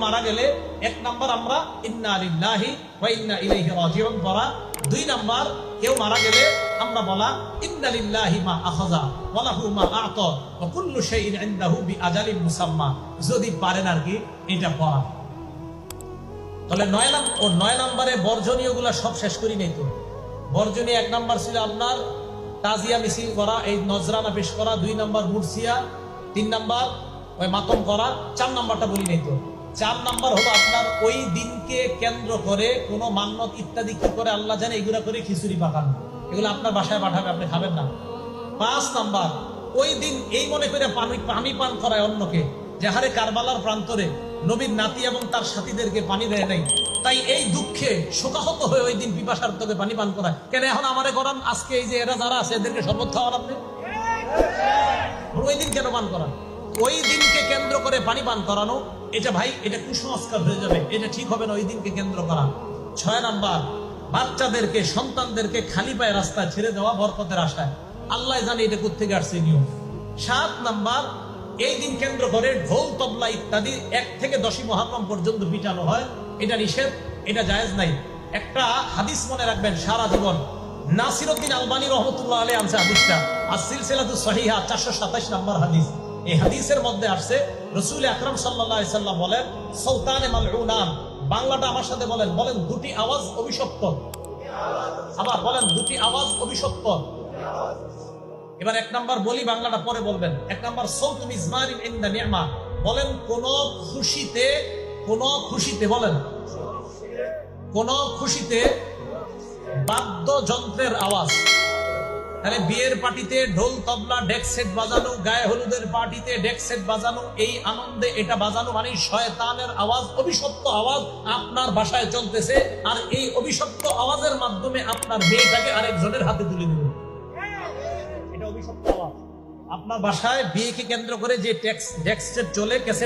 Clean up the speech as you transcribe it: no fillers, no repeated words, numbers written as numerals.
মারা গেলে 1 নাম্বার আমরা ইন্না লিল্লাহি ওয়া ইন্না ইলাইহি রাজিউন পড়া, 2 নাম্বার কেউ মারা গেলে আমরা বলা ইন্না লিল্লাহি মা আখাযা ওয়া লাহু মা আ'তা ওয়া কুল্লু শাইইন ইনদাহু বিআজালিন মুসাম্মা, যদি পারেন আর কি এটা পড়া। তাহলে 9 নম্বরে বর্জনীয়গুলো সব শেষ করি নাই তো। বর্জনীয় 1 নাম্বার ছিল আপনার তাজিয়া মিছিল করা, এই নজরানা পেশ করা, 2 নাম্বার মুরসিয়া, 3 নাম্বার ওই মাতম করা, 4 নাম্বারটা বলি নাই তো। 4 নাম্বার হলো আপনার ওই দিনকে কেন্দ্র করে কোন মান্নত ইত্যাদি কি করে আল্লাহ জানে, এগুলা করে খিচুড়ি পাকান, এগুলো আপনার বাসায় পাঠাবে, আপনি খাবেন না। 5 নাম্বার ওই দিন এই মনে করে পানি পান করায় অন্যকে, যাহারে কারবালার প্রান্তরে নবীর নাতি এবং তার সাথীদেরকে পানি দেয় নাই, তাই এই দুঃখে শোকাহত হয়ে ওই দিন পিপাসার্থকে পানি পান করায়। কেন এখন আমারে করান, আজকে এই যে এরা যারা আছে এদেরকে শপথ খাওয়ান আপনি, ওই দিন কেন পান করান? ওই দিনকে কেন্দ্র করে পানি পান করানো, এটা ভাই এটা কুসংস্কার হয়ে যাবে, এটা ঠিক হবে না ওই দিনকে কেন্দ্র করা। 6 নাম্বার বাচ্চাদেরকে সন্তানদেরকে খালি পায়ে রাস্তায় ছেড়ে দেওয়া বরকতের আশায়, আল্লাহ জানে এটা কোত্থেকে আসছে নিয়ম। 7 নাম্বার এই দিন কেন্দ্র করে ঢোল তবলা ইত্যাদি 1 থেকে 10 মুহররম পর্যন্ত পিটানো হয়, এটা নিষেধ, এটা জায়েজ নাই। একটা হাদিস মনে রাখবেন সারা জীবন, নাসিরউদ্দিন আলবানী রাহমাতুল্লাহ আলাইহি আনছে হাদিসটা, as-সিলসিলাতুস সহিহা 427 নম্বর হাদিস। এই হাদিসের মধ্যে আসছে রাসূল আকরাম সাল্লাল্লাহু আলাইহি সাল্লাম বলেন সাউতানে মালউনান, বাংলাটা আমার সাথে বলেন, বলেন দুটি আওয়াজ অভিশপ্ত, আবার বলেন দুটি আওয়াজ অভিশপ্ত। এবার 1 নাম্বার বলি, বাংলাটা পরে বলবেন। 1 নাম্বার সাউতু মিজমারিন ইনদা নি'মা, বলেন কোন খুশিতে বলেন কোন খুশিতে বাদ্যযন্ত্রের আওয়াজ, তাহলে বিয়ের পার্টিতে ঢোল তবলা ডেক সেট বাজানো, গায়ে হলুদের পার্টিতে ডেক সেট বাজানো, এই আনন্দে এটা বাজানো মানে শয়তানের আওয়াজ, অভিশপ্ত আওয়াজ আপনার বাসায় চলতেছে, আর এই অভিশপ্ত আওয়াজের মাধ্যমে আপনার মেয়েটাকে আরেকজনের হাতে তুলে দিবে, এটা অভিশপ্ত আওয়াজ। আপনার বাসায় বিয়েকে কেন্দ্র করে যে ডেক সেট চলে, ক্যাসেট